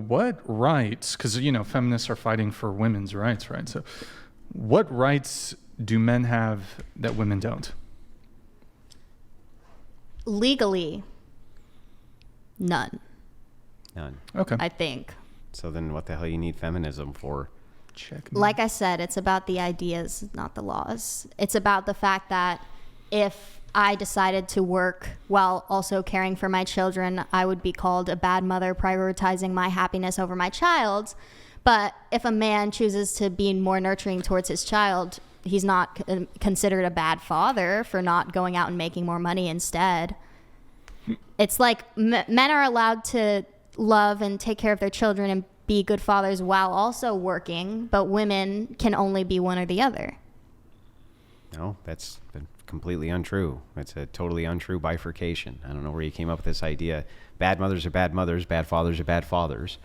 what rights, because, feminists are fighting for women's rights, right? So what rights do men have that women don't? Legally, none. None. Okay. I think. So then what the hell you need feminism for? Check. Like I said, it's about the ideas, not the laws. It's about the fact that if I decided to work while also caring for my children, I would be called a bad mother prioritizing my happiness over my child's. But if a man chooses to be more nurturing towards his child, he's not considered a bad father for not going out and making more money instead. It's like men are allowed to love and take care of their children and be good fathers while also working, but women can only be one or the other. No, that's completely untrue. It's a totally untrue bifurcation. I don't know where you came up with this idea. Bad mothers are bad mothers, bad fathers are bad fathers.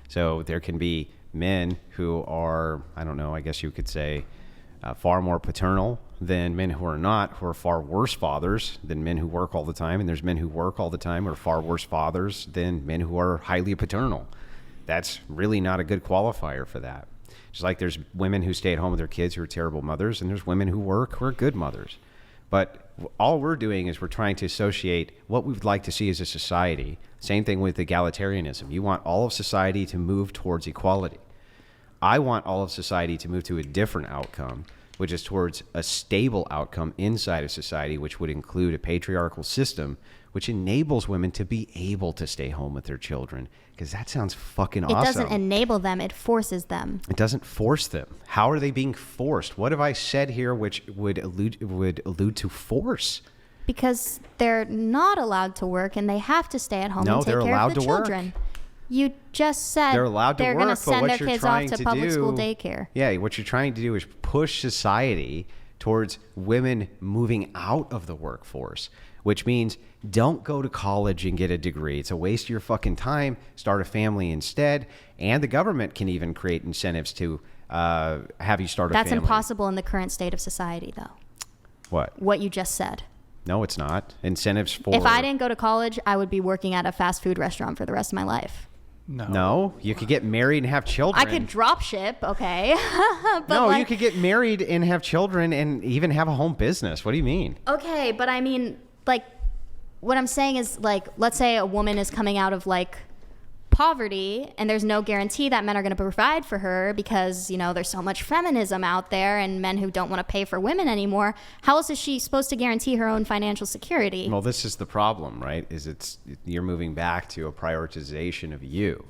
So there can be men who are, I don't know, I guess you could say, far more paternal than men who are not, who are far worse fathers than men who work all the time. And there's men who work all the time who are far worse fathers than men who are highly paternal. That's really not a good qualifier for that. Just like there's women who stay at home with their kids who are terrible mothers, and there's women who work who are good mothers. But all we're doing is we're trying to associate what we would like to see as a society. Same thing with egalitarianism. You want all of society to move towards equality. I want all of society to move to a different outcome, which is towards a stable outcome inside of society, which would include a patriarchal system, which enables women to be able to stay home with their children. Because that sounds fucking awesome. It doesn't enable them, it forces them. It doesn't force them. How are they being forced? What have I said here which would allude to force? Because they're not allowed to work and they have to stay at home No, and take they're care allowed of the to work. children. You just said They're allowed to they're work, going to but send what their you're kids off trying to to public do, school daycare. Yeah, what you're trying to do is push society towards women moving out of the workforce, which means don't go to college and get a degree. It's a waste of your fucking time. Start a family instead. And the government can even create incentives to have you start a family. That's impossible in the current state of society, though. What you just said. No, it's not. Incentives for... If I didn't go to college, I would be working at a fast food restaurant for the rest of my life. No, you could get married and have children. I could drop ship, okay. But no, you could get married and have children and even have a home business. What do you mean? Okay, but I mean, like, what I'm saying is, like, let's say a woman is coming out of, like, poverty and there's no guarantee that men are going to provide for her because, there's so much feminism out there and men who don't want to pay for women anymore. How else is she supposed to guarantee her own financial security? Well, this is the problem, right? You're moving back to a prioritization of you.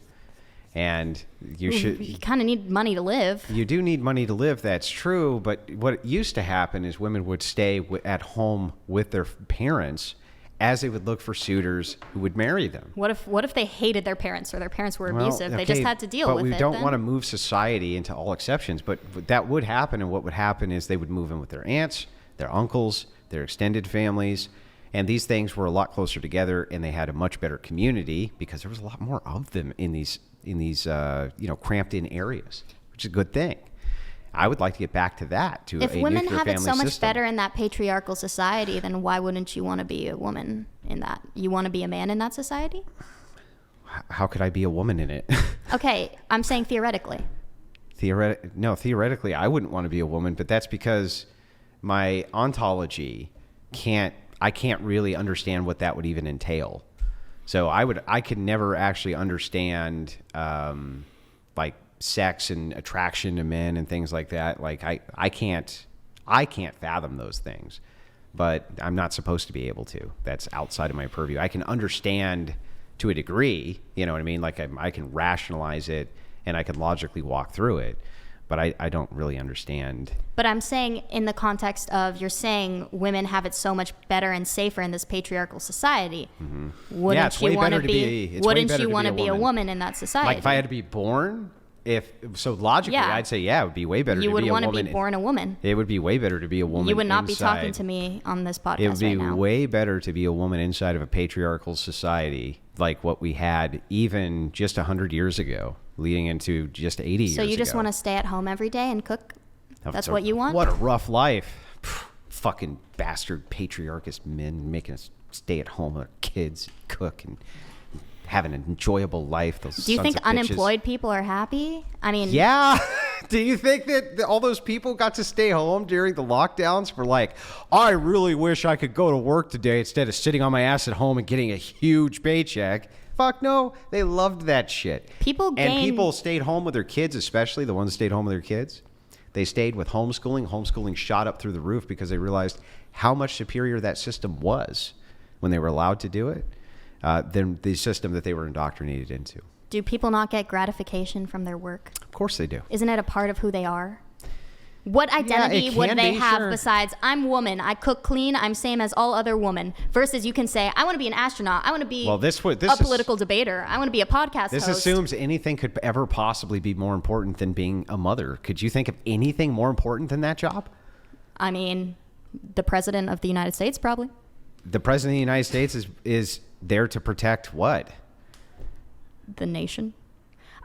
And you kind of need money to live. You do need money to live. That's true. But what used to happen is women would stay at home with their parents as they would look for suitors who would marry them. What if they hated their parents or their parents were abusive? They just had to deal with it. But we don't want to move society into all exceptions. But that would happen. And what would happen is they would move in with their aunts, their uncles, their extended families. And these things were a lot closer together, and they had a much better community because there was a lot more of them in these cramped in areas, which is a good thing. I would like to get back to that, to a nuclear family system. If women have it so much better in that patriarchal society, then why wouldn't you want to be a woman in that? You want to be a man in that society? How could I be a woman in it? Okay, I'm saying theoretically. Theoretically, I wouldn't want to be a woman, but that's because my ontology I can't really understand what that would even entail. So I could never actually understand like sex and attraction to men and things like that. Like I can't fathom those things, but I'm not supposed to be able to. That's outside of my purview. I can understand to a degree, you know what I mean? Like I can rationalize it and I can logically walk through it, but I don't really understand. But I'm saying in the context of, you're saying women have it so much better and safer in this patriarchal society. Mm-hmm. Wouldn't you want to be a woman in that society? Like if I had to be born, logically, I'd say, it would be way better to be a woman. You would want to be born a woman. It would be way better to be a woman. You would not be talking to me on this podcast right now. It would be way better to be a woman inside of a patriarchal society like what we had even just 100 years ago, leading into just 80 years ago. So you just want to stay at home every day and cook? That's what you want? What a rough life. Fucking bastard patriarchist men making us stay at home with our kids, cook, and have an enjoyable life. Those Do you sons think of bitches. unemployed people are happy? I mean, Yeah. Do you think that all those people got to stay home during the lockdowns for like, I really wish I could go to work today instead of sitting on my ass at home and getting a huge paycheck? Fuck no. They loved that shit. People people stayed home with their kids, especially the ones that stayed home with their kids. They stayed with homeschooling. Homeschooling shot up through the roof because they realized how much superior that system was when they were allowed to do it than the system that they were indoctrinated into. Do people not get gratification from their work? Of course they do. Isn't it a part of who they are? What identity would they have besides, I'm woman, I cook clean, I'm same as all other women, versus you can say, I want to be an astronaut, I want to be a political debater, I want to be a podcast This host. assumes anything could ever possibly be more important than being a mother. Could you think of anything more important than that job? I mean, the president of the United States, probably. The president of the United States is there to protect what? The nation.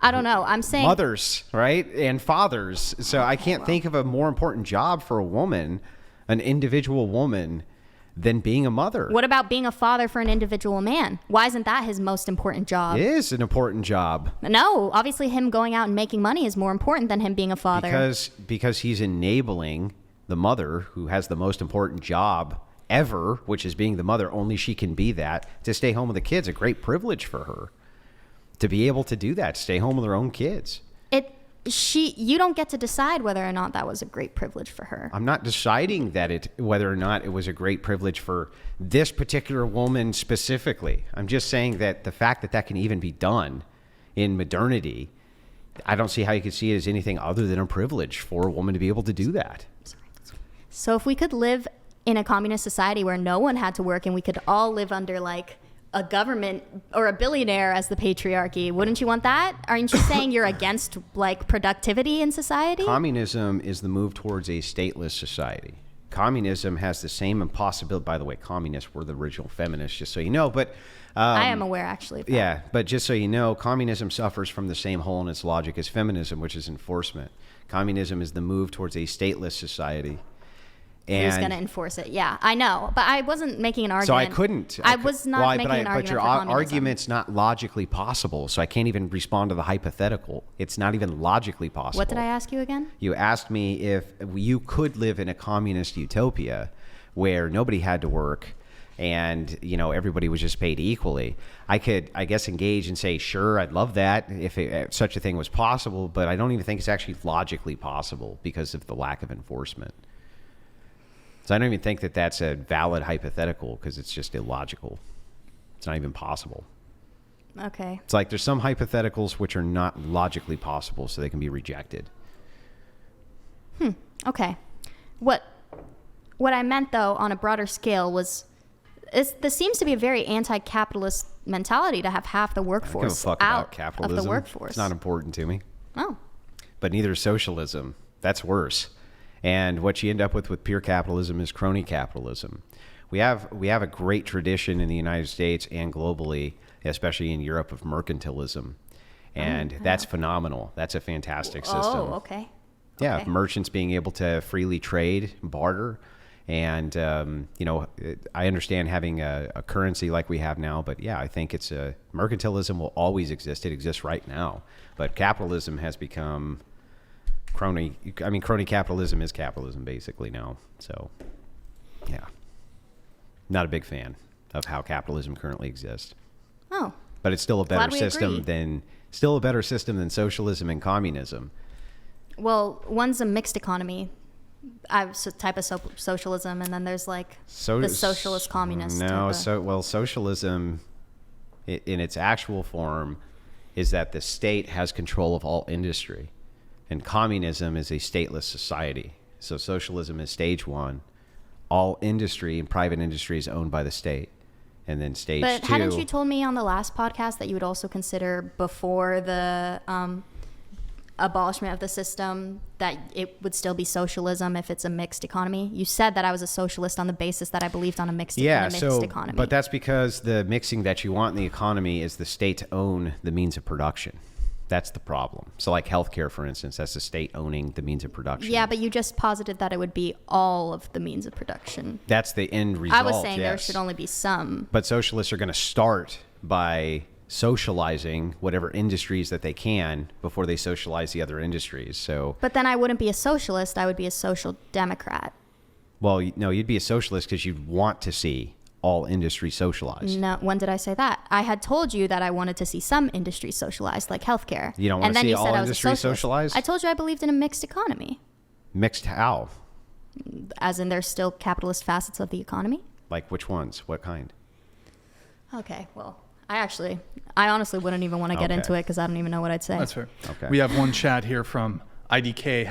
I don't know. I'm saying mothers, right? And fathers. So I can't think of a more important job for a woman, an individual woman, than being a mother. What about being a father for an individual man? Why isn't that his most important job? It is an important job. No, obviously him going out and making money is more important than him being a father. Because he's enabling the mother, who has the most important job ever, which is being the mother, only she can be that, to stay home with the kids. A great privilege for her to be able to do that, stay home with her own kids. You don't get to decide whether or not that was a great privilege for her. I'm not deciding whether or not it was a great privilege for this particular woman specifically. I'm just saying that the fact that that can even be done in modernity, I don't see how you could see it as anything other than a privilege for a woman to be able to do that. So if we could live in a communist society where no one had to work and we could all live under like a government or a billionaire as the patriarchy, wouldn't you want that? Aren't you saying you're against like productivity in society? Communism is the move towards a stateless society. Communism has the same impossibility. By the way, communists were the original feminists, just so you know. But I am aware, actually. Of that. Yeah, but just so you know, communism suffers from the same hole in its logic as feminism, which is enforcement. Communism is the move towards a stateless society. Who's going to enforce it? Yeah, I know, but I wasn't making an argument. So I couldn't. I was not making an argument. But your argument's not logically possible, so I can't even respond to the hypothetical. It's not even logically possible. What did I ask you again? You asked me if you could live in a communist utopia where nobody had to work and everybody was just paid equally. I could, I guess, engage and say, sure, I'd love that if such a thing was possible, but I don't even think it's actually logically possible because of the lack of enforcement. So I don't even think that that's a valid hypothetical because it's just illogical. It's not even possible. Okay. It's like there's some hypotheticals which are not logically possible, so they can be rejected. Okay. What I meant, though, on a broader scale was this seems to be a very anti-capitalist mentality to have half the workforce out of the workforce. It's not important to me. Oh. But neither is socialism. That's worse. And what you end up with pure capitalism is crony capitalism. We have a great tradition in the United States and globally, especially in Europe, of mercantilism. And that's phenomenal. That's a fantastic system. Oh, okay. Yeah, merchants being able to freely trade, barter. And, I understand having a currency like we have now, but yeah, I think mercantilism will always exist. It exists right now. But capitalism has become crony capitalism is capitalism basically now. So, yeah, not a big fan of how capitalism currently exists. Oh, but it's still a better system agree. than socialism and communism. Well, one's a mixed economy. I have a type of socialism, and then there's like the socialist communist. Socialism in its actual form is that the state has control of all industry. And communism is a stateless society. So socialism is stage one. All industry and private industry is owned by the state. And then stage two. But hadn't you told me on the last podcast that you would also consider before the abolishment of the system that it would still be socialism if it's a mixed economy? You said that I was a socialist on the basis that I believed on a mixed economy. But that's because the mixing that you want in the economy is the state to own the means of production. That's the problem. So like healthcare, for instance, that's the state owning the means of production. Yeah, but you just posited that it would be all of the means of production. That's the end result. I was saying there should only be some. But socialists are going to start by socializing whatever industries that they can before they socialize the other industries. So, But then I wouldn't be a socialist. I would be a social democrat. well, no, you'd be a socialist because you'd want to see all industry socialized. No, when did I say that? I had told you that I wanted to see some industries socialized, like healthcare. You don't want And to then see you all said I was a industries socialist. socialized? I told you I believed in a mixed economy, Mixed how? as in there's still capitalist facets of the economy. Like which ones? What kind? Okay, well, I honestly wouldn't even want to get Okay. into it because I don't even know what I'd say. That's fair. Okay. We have one chat here from IDK.